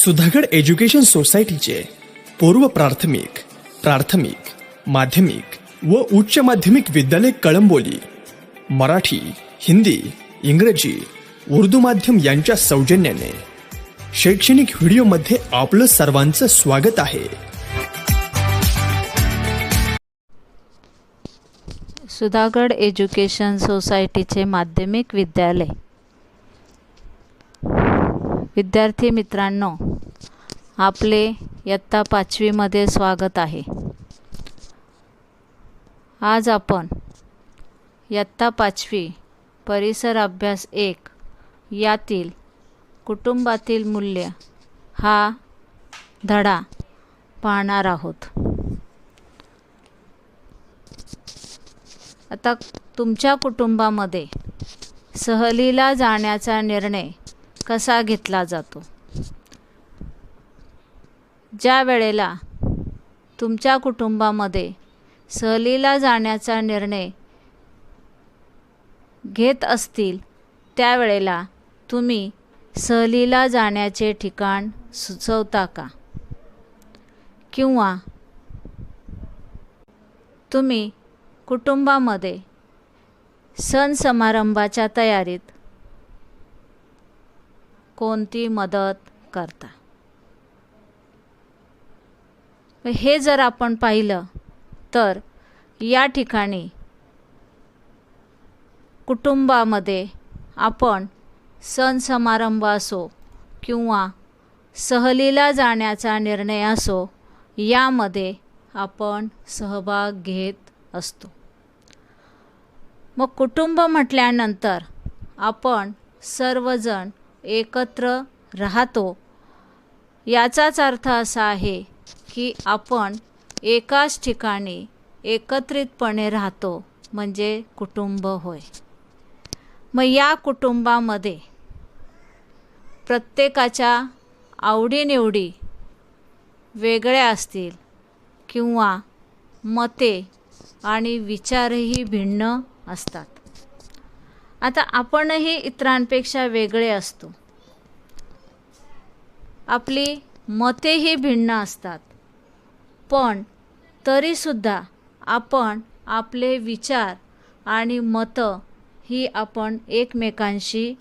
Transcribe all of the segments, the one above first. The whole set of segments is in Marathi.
सुधागड एज्युकेशन सोसायटीचे पूर्व प्राथमिक, प्राथमिक, माध्यमिक व उच्च माध्यमिक विद्यालय कळंबोली मराठी, हिंदी, इंग्रजी, उर्दू माध्यम यांच्या सौजन्याने शैक्षणिक व्हिडिओमध्ये आपलं सर्वांचं स्वागत आहे। सुधागड एज्युकेशन सोसायटीचे माध्यमिक विद्यालय विद्यार्थी मित्रांनो, आपले इयत्ता 5वी मध्ये स्वागत आहे। आज आपण इयत्ता 5वी परिसर अभ्यास 1 यातील कुटुंबातील मूल्य हा धडा पाहणार आहोत। आता तुमच्या कुटुंबामध्ये सहलीला जाण्याचा निर्णय कसा घेतला जातो? ज्या वेळेला तुमच्या कुटुंबामध्ये सहलीला जाण्याचा निर्णय घेत असतील त्यावेळेला तुम्ही सहलीला जाण्याचे ठिकाण सुचवता का? किंवा तुम्ही कुटुंबामध्ये सण समारंभाच्या तयारीत कोणती मदत करता? हे जर आपण पाहिलं तर या ठिकाणी कुटुंबामध्ये आपण सण समारंभ असो किंवा सहलीला जाण्याचा निर्णय असो यामध्ये आपण सहभाग घेत असतो। मग कुटुंब म्हटल्यानंतर आपण सर्वजण एकत्र राहतो, याचाच अर्थ असा आहे की आपण एकाच ठिकाणी एकत्रितपणे राहतो म्हणजे कुटुंब होय। मग या कुटुंबामध्ये प्रत्येकाच्या आवडीनिवडी वेगळ्या असतील किंवा मते आणि विचारही भिन्न असतात। आता आपणही इतरांपेक्षा वेगळे असतो, आपली मतेही भिन्न असतात, पण तरीसुद्धा आपण आपले विचार आणि मतं ही आपण एकमेकांशी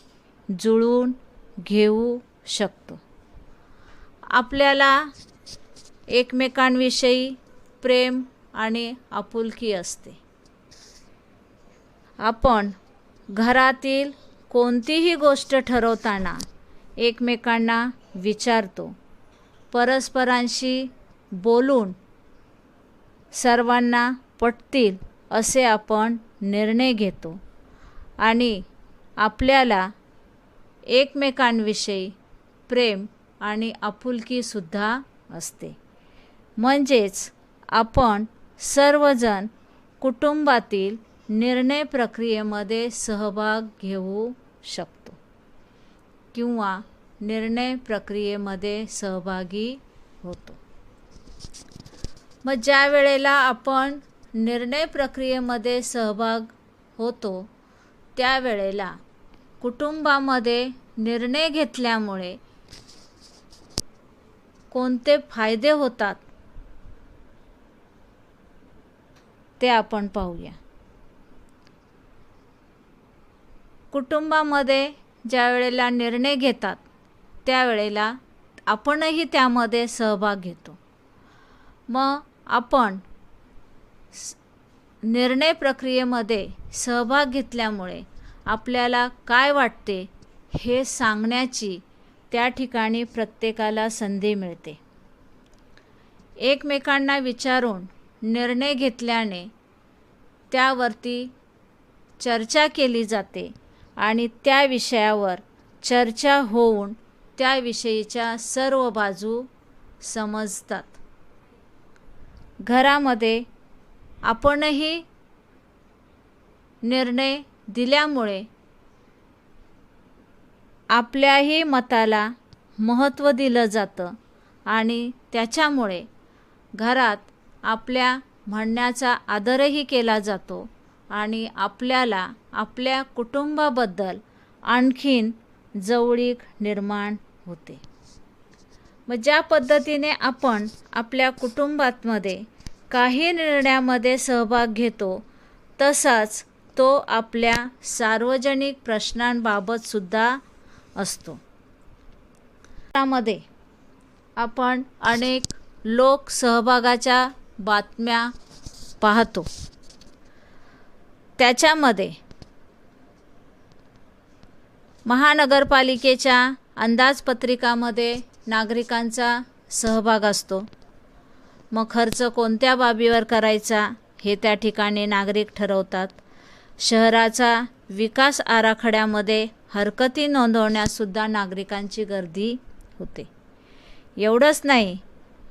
जुळवून घेऊ शकतो। आपल्याला एकमेकांविषयी प्रेम आणि आपुलकी असते। आपण घरातील कोणतीही गोष्ट ठरवताना एकमेकांना विचारतो, परस्परांशी बोलून सर्वांना पटतील असे आपण निर्णय घेतो आणि आपल्याला एकमेकांविषयी प्रेम आणि आपुलकीसुद्धा असते। म्हणजेच आपण सर्वजण कुटुंबातील निर्णय प्रक्रियेमध्ये सहभाग घेऊ शकतो किंवा निर्णय प्रक्रियेमध्ये सहभागी होतो। मग ज्या वेळेला आपण निर्णय प्रक्रियेमध्ये सहभाग होतो त्यावेळेला कुटुंबामध्ये निर्णय घेतल्यामुळे कोणते फायदे होतात ते आपण पाहूया। कुटुंबामध्ये ज्या वेळेला निर्णय घेतात त्यावेळेला आपणही त्यामध्ये सहभाग घेतो। मग आपण निर्णय प्रक्रियेमध्ये सहभाग घेतल्यामुळे आपल्याला काय वाटते हे सांगण्याची त्या ठिकाणी प्रत्येकाला संधी मिळते। एकमेकांना विचारून निर्णय घेतल्याने त्यावरती चर्चा केली जाते आणि त्या विषयावर चर्चा होऊन त्याविषयीच्या सर्व बाजू समजतात। घरामध्ये आपणही निर्णय दिल्यामुळे आपल्याही मताला महत्त्व दिलं जातं आणि त्याच्यामुळे घरात आपल्या म्हणण्याचा आदरही केला जातो आणि आपल्याला आपल्या कुटुंबाबद्दल आणखीन जवळीक निर्माण होते। मग ज्या पद्धतीने आपण आपल्या कुटुंबामध्ये काही निर्णयामध्ये सहभाग घेतो, तसाच तो आपल्या सार्वजनिक प्रश्नांबाबत सुद्धा असतो. त्यामध्ये आपण अनेक लोक सहभागाच्या बातम्या पाहतो. त्याच्यामध्ये महानगरपालिकेच्या अंदाजपत्रिकामध्ये नागरिकांचा सहभाग असतो. मग खर्च कोणत्या बाबीवर करायचा हे त्या ठिकाणी नागरिक ठरवतात. शहराचा विकास आराखड्यामध्ये हरकती नोंदवण्यासुद्धा नागरिकांची गर्दी होते. एवढंच नाही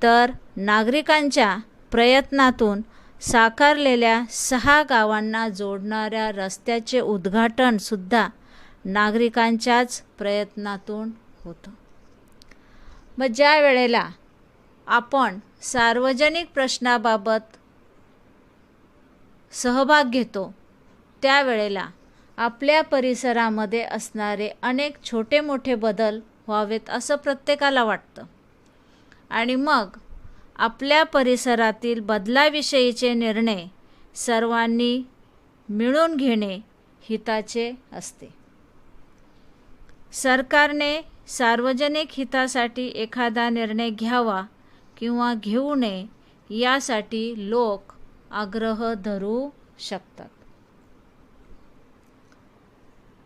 तर नागरिकांच्या प्रयत्नातून साकारलेल्या 6 गावांना जोडणाऱ्या रस्त्याचे उद्घाटनसुद्धा नागरिकांच्याच प्रयत्नातून होतं. मग ज्या वेळेला आपण सार्वजनिक प्रश्नाबाबत सहभाग घेतो, त्यावेळेला आपल्या परिसरामध्ये असणारे अनेक छोटे मोठे बदल व्हावेत असं प्रत्येकाला वाटतं. आणि मग आपल्या परिसरातील बदलाविषयीचे निर्णय सर्वांनी मिळून घेणे हिताचे असते. सरकारने सार्वजनिक हितासाठी एखादा निर्णय घ्यावा किंवा घेऊ नये यासाठी लोक आग्रह धरू शकतात.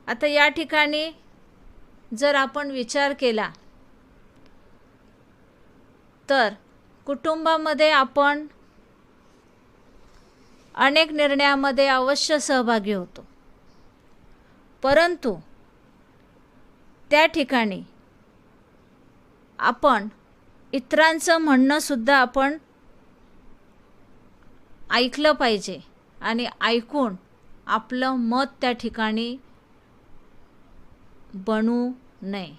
आता या ठिकाणी जर आपण विचार केला तर कुटुंबामध्ये आपण अनेक निर्णयामध्ये अवश्य सहभागी होतो, परंतु त्या ठिकाणी आपण इतरांचं म्हणणंसुद्धा आपण ऐकलं पाहिजे आणि ऐकून आपलं मत त्या ठिकाणी बनवू नये.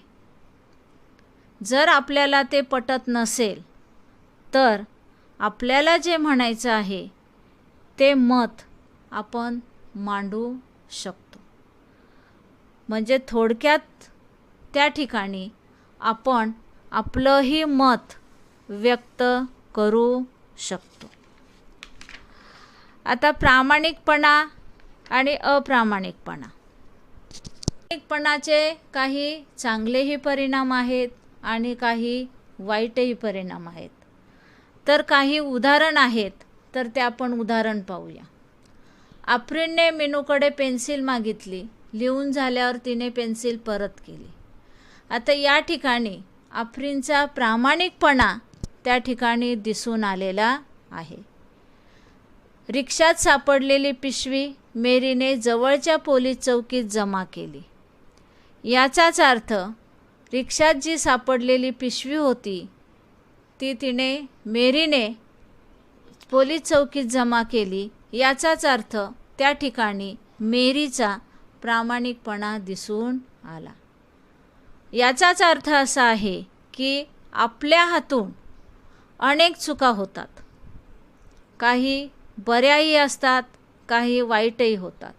जर आपल्याला ते पटत नसेल तर आपल्याला जे म्हणायचं आहे ते मत आपण मांडू शकतो. म्हणजे थोडक्यात त्या ठिकाणी आपण आपलंही मत व्यक्त करू शकतो. आता प्रामाणिकपणा आणि अप्रामाणिकपणा. प्रामाणिकपणाचे काही चांगलेही परिणाम आहेत आणि काही वाईटही परिणाम आहेत. तर काही उदाहरण आहेत, तर ते आपण उदाहरण पाहूया. आफरीनने मीनूकडे पेन्सिल मागितली. लिहून झाल्यावर तिने पेन्सिल परत केली. आता या ठिकाणी आफरीनचा प्रामाणिकपणा त्या ठिकाणी दिसून आलेला आहे. रिक्षात सापडलेली पिशवी मेरीने जवळच्या पोलीस चौकीत जमा केली. याचाच अर्थ रिक्षात जी सापडलेली पिशवी होती ती मेरीने पोलीस चौकीत जमा केली. याचाच अर्थ त्या ठिकाणी मेरीचा प्रामाणिकपणा दिसून आला. याचाच अर्थ असा आहे की आपल्या हातून अनेक चुका होतात. काही बऱ्याही असतात, काही वाईटही होतात.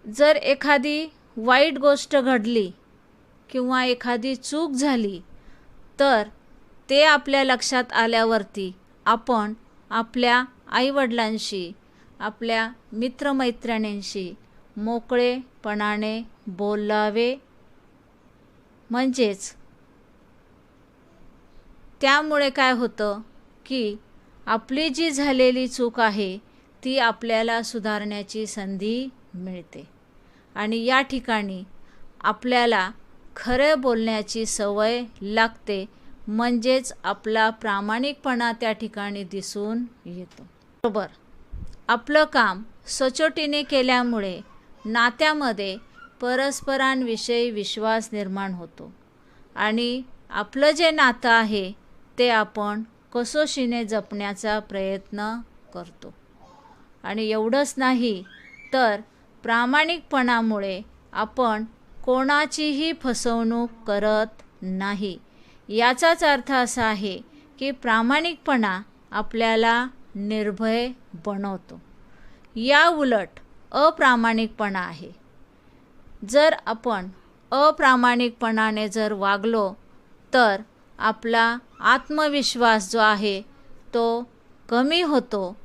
जर एखादी वाईट गोष्ट घडली किंवा एखादी चूक झाली तर ते आपल्या लक्षात आल्यावरती आपण आपल्या आईवडिलांशी, आपल्या मित्रमैत्रिणींशी मोकळेपणाने बोलावे. म्हणजेच त्यामुळे काय होतं की आपली जी झालेली चूक आहे ती आपल्याला सुधारण्याची संधी मिळते आणि या ठिकाणी आपल्याला खरं बोलण्याची सवय लागते. म्हणजेच आपला प्रामाणिकपणा त्या ठिकाणी दिसून येतो. बरोबर, आपलं काम सचोटीने केल्यामुळे नात्यामध्ये परस्परांविषयी विश्वास निर्माण होतो आणि आपलं जे नातं आहे ते आपण कसोशीने जपण्याचा प्रयत्न करतो. आणि एवढंच नाही तर प्रामाणिकपणामुळे आपण कोणाचीही फसवणूक करत नाही. याचाच अर्थ असा आहे की प्रामाणिकपणा आपल्याला निर्भय बनवतो. या उलट अप्रामाणिकपणा आहे. जर आपण अप्रामाणिकपणाने जर वागलो तर आपला आत्मविश्वास जो आहे तो कमी होतो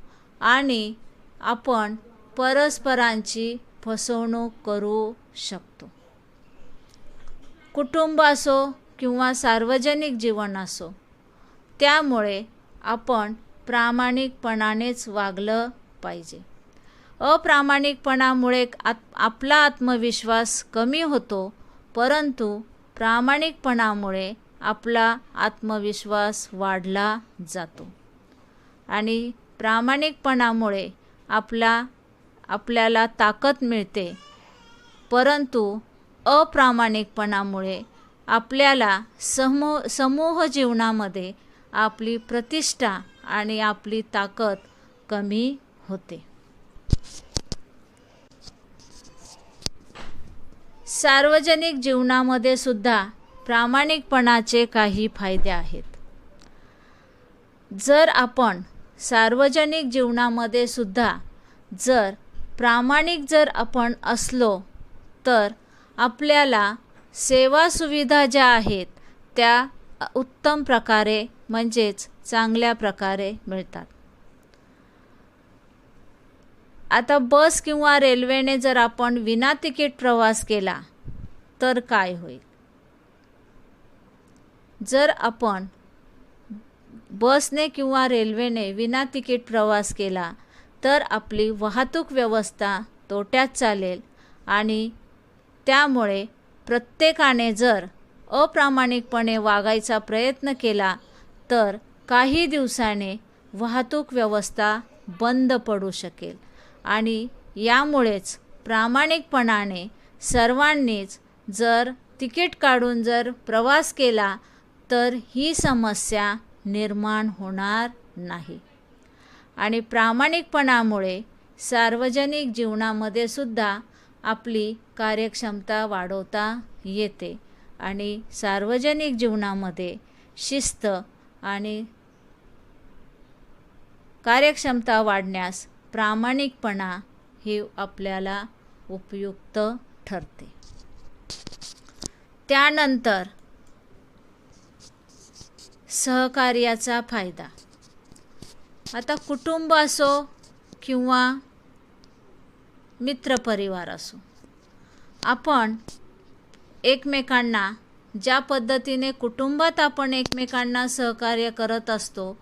आणि आपण परस्परांची फसवणूक करू शकतो. कुटुंब असो किंवा सार्वजनिक जीवन असो, त्यामुळे आपण प्रामाणिकपणानेच वागलं पाहिजे. अप्रामाणिकपणामुळे आपला आत्मविश्वास कमी होतो, परंतु प्रामाणिकपणामुळे आपला आत्मविश्वास वाढला जातो. आणि प्रामाणिकपणामुळे आपल्याला ताकद मिळते, परंतु अप्रामाणिकपणामुळे आपल्याला समूह जीवनामध्ये आपली प्रतिष्ठा आणि आपली ताकद कमी होते. सार्वजनिक जीवनामध्ये सुद्धा प्रामाणिकपणाचे काही फायदे आहेत. जर आपण सार्वजनिक जीवनामध्ये सुद्धा प्रामाणिक आपण असलो, तर आपल्याला सेवा सुविधा ज्या आहेत त्या उत्तम प्रकारे म्हणजेच चांगल्या प्रकारे मिळतात. आता बस किंवा रेल्वेने जर आपण विना तिकीट प्रवास केला तर काय होईल? जर आपण बसने किंवा रेल्वेने विना तिकीट प्रवास केला तर आपली वाहतूक व्यवस्था तोट्यात चालेल आणि त्यामुळे प्रत्येकाने जर अप्रामाणिकपणे वागायचा प्रयत्न केला तर काही दिवसाने वाहतूक व्यवस्था बंद पडू शकेल. आणि यामुळेच प्रामाणिकपणाने सर्वांनीच जर तिकीट काढून जर प्रवास केला तर ही समस्या निर्माण होणार नाही. आणि प्रामाणिकपणामुळे सार्वजनिक जीवनामध्ये सुद्धा आपली कार्यक्षमता वाढवता येते आणि सार्वजनिक जीवनामध्ये शिस्त आणि कार्यक्षमता वाढण्यास प्रामाणिकपणा हे आपल्याला उपयुक्त ठरते. त्यानंतर सहकार्याचा फायदा. आता कुटुंब असो किंवा मित्रपरिवार असो, आपण एकमेकांना ज्या पद्धतीने कुटुंबात आपण एकमेकांना सहकार्य करत असतो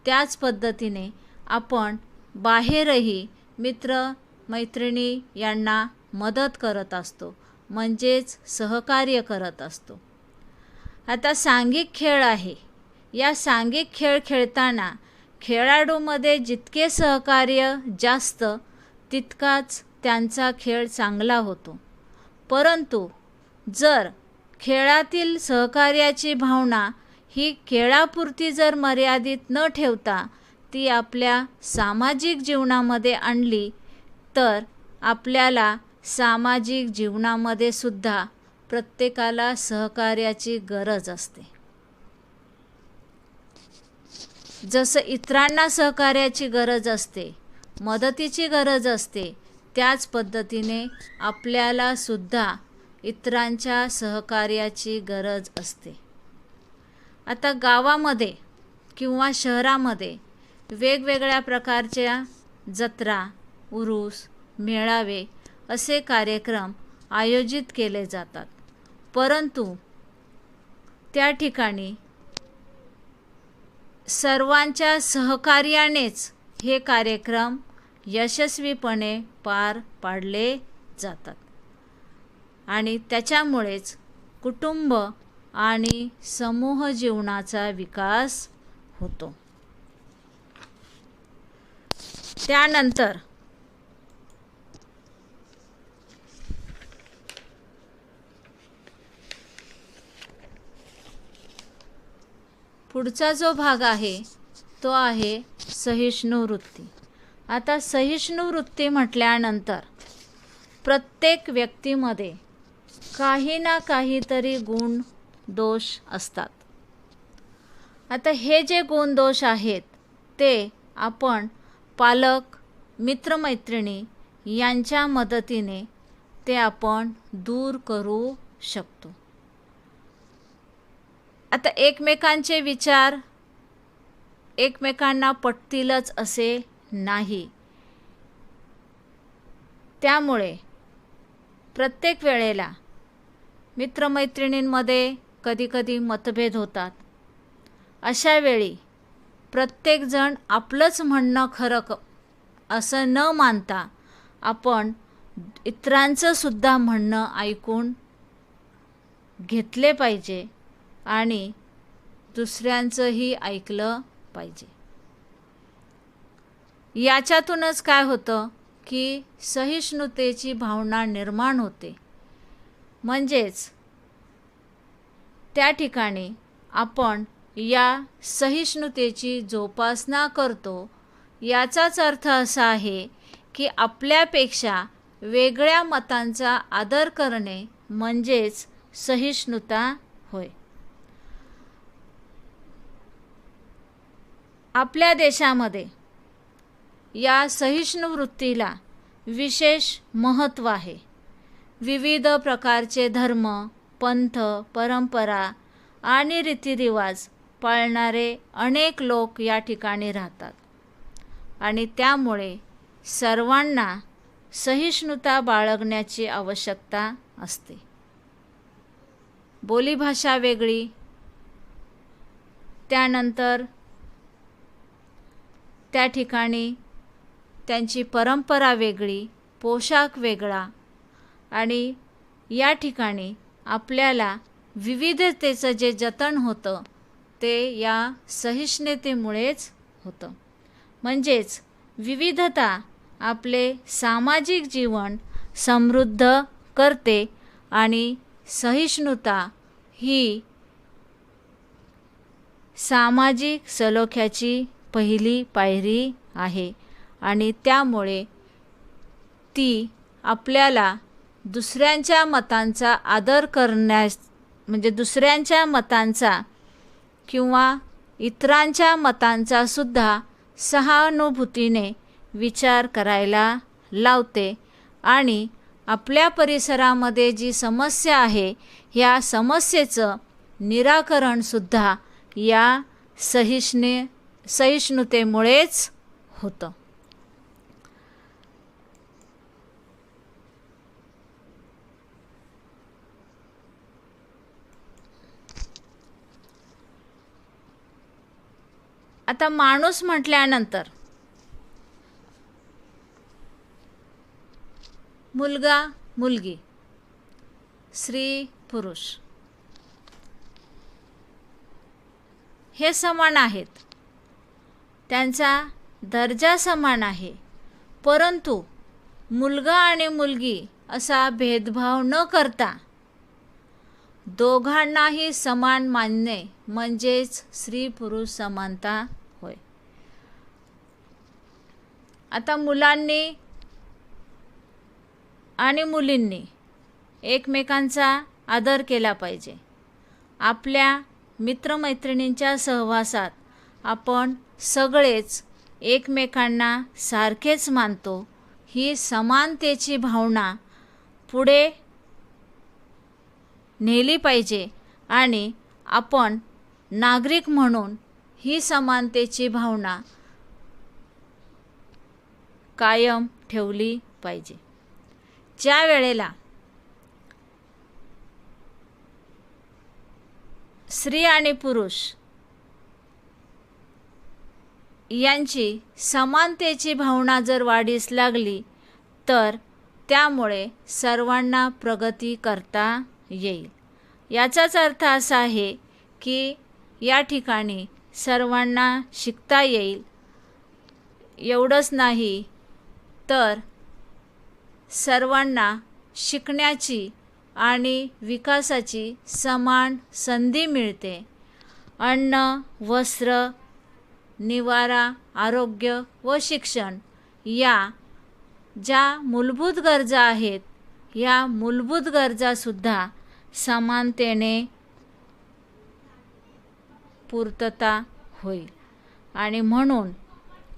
त्याच पद्धतीने आपण बाहेरही मित्र मैत्रिणी यांना मदत करत असतो, म्हणजेच सहकार्य करत असतो. आता सांघिक खेळ आहे. या सांघिक खेळ खेळताना खेळाडूमध्ये जितके सहकार्य जास्त तितकाच त्यांचा खेळ चांगला होतो. परंतु जर खेळातील सहकार्याची भावना ही खेळापुरती जर मर्यादित न ठेवता ती आपल्या सामाजिक जीवनामध्ये आणली तर आपल्याला सामाजिक जीवनामध्ये सुद्धा प्रत्येकाला सहकार्याची गरज असते. जसं इतरांना सहकार्याची गरज असते, मदतीची गरज असते, त्याच पद्धतीने आपल्याला सुद्धा इतरांच्या सहकार्याची गरज असते. आता गावामध्ये किंवा शहरामध्ये वेगवेगळ्या प्रकारच्या जत्रा, उरूस, मेळावे असे कार्यक्रम आयोजित केले जातात. परंतु त्या ठिकाणी सर्वांच्या सहकार्यानेच हे कार्यक्रम यशस्वीपणे पार पाडले जातात आणि त्याच्यामुळेच कुटुंब आणि समूह जीवनाचा विकास होतो. त्यानंतर पुढचा जो भाग आहे तो आहे सहिष्णु वृत्ती. आता सहिष्णु वृत्ती म्हटल्यानंतर प्रत्येक व्यक्तीमध्ये काही ना काहीतरी गुण दोष असतात. आता हे जे गुण दोष आहेत ते आपण पालक, मित्रमैत्रिणी यांच्या मदतीने ते आपण दूर करू शकतो. आता एकमेकांचे विचार एकमेकांना पटतीलच असे नाही. त्यामुळे प्रत्येक वेळेला मित्रमैत्रिणींमध्ये कधीकधी मतभेद होतात. अशा वेळी प्रत्येकजण आपलंच म्हणणं खरं असं न मानता आपण इतरांचं सुद्धा म्हणणं ऐकून घेतले पाहिजे आणि दुसऱ्यांचंही ऐकलं पाहिजे. याच्यातूनच काय होतं की सहिष्णुतेची भावना निर्माण होते. म्हणजेच त्या ठिकाणी आपण या सहिष्णुतेची जोपासना करतो. याचाच अर्थ असा आहे की आपल्यापेक्षा वेगळ्या मतांचा आदर करणे म्हणजेच सहिष्णुता होय. आपल्या देशामध्ये या सहिष्णु वृत्तीला विशेष महत्त्व आहे. विविध प्रकारचे धर्म, पंथ, परंपरा आणि रीतिरिवाज पाळणारे अनेक लोक या ठिकाणी राहतात आणि त्यामुळे सर्वांना सहिष्णुता बाळगण्याची आवश्यकता असते. बोलीभाषा वेगळी, त्यानंतर त्या ठिकाणी त्यांची परंपरा वेगळी, पोशाख वेगळा आणि या ठिकाणी आपल्याला विविधतेचं जे जतन होतं ते या सहिष्णुतेमुळेच होतं. म्हणजेच विविधता आपले सामाजिक जीवन समृद्ध करते आणि सहिष्णुता ही सामाजिक सलोख्याची पहिली पायरी आहे आणि त्यामुळे ती आपल्याला दुसऱ्यांच्या मतांचा आदर करण्यास म्हणजे दुसऱ्यांच्या मतांचा किंवा इतरांच्या मतांचा सुद्धा सहानुभूतीने विचार करायला लावते आणि आपल्या परिसरामध्ये जी समस्या आहे ह्या समस्येचं निराकरणसुद्धा या सहिष्णुतेमुळेच होतं. आता माणूस म्हटल्यानंतर मुलगा मुलगी, स्त्री पुरुष हे समान आहेत. त्यांचा दर्जा समान आहे. परंतु मुलगा आणि मुलगी असा भेदभाव न करता दोघांनाही समान मानणे म्हणजेच स्त्री पुरुष समानता होय. आता मुलांनी आणि मुलींनी एकमेकांचा आदर केला पाहिजे. आपल्या मित्रमैत्रिणींच्या सहवासात आपण सगळेच एकमेकांना सारखेच मानतो. ही समानतेची भावना पुढे नेली पाहिजे आणि आपण नागरिक म्हणून ही समानतेची भावना कायम ठेवली पाहिजे. ज्या वेळेला स्त्री आणि पुरुष यांची समानतेची भावना जर वाढीस लागली तर त्यामुळे सर्वांना प्रगती करता येईल. याचाच अर्थ असा आहे की या ठिकाणी सर्वांना शिकता येईल. एवढंच नाही तर सर्वांना शिकण्याची आणि विकासाची समान संधी मिळते. अन्न, वस्त्र, निवारा, आरोग्य व शिक्षण या ज्या मूलभूत गरजा आहेत या मूलभूत गरजासुद्धा समानतेने पूर्तता होईल आणि म्हणून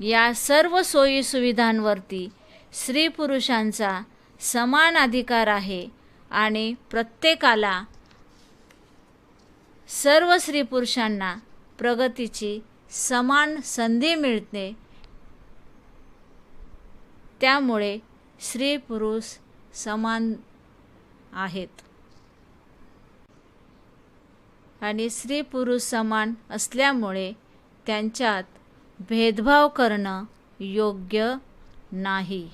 या सर्व सोयी सुविधांवरती स्त्री पुरुषांचा समान अधिकार आहे आणि प्रत्येकाला सर्व स्त्री पुरुषांना प्रगतीची समान संधी मिळते. त्यामुळे स्त्री पुरुष समान आहेत आणि स्त्री पुरुष समान असल्यामुळे त्यांच्यात भेदभाव करणं योग्य नाही.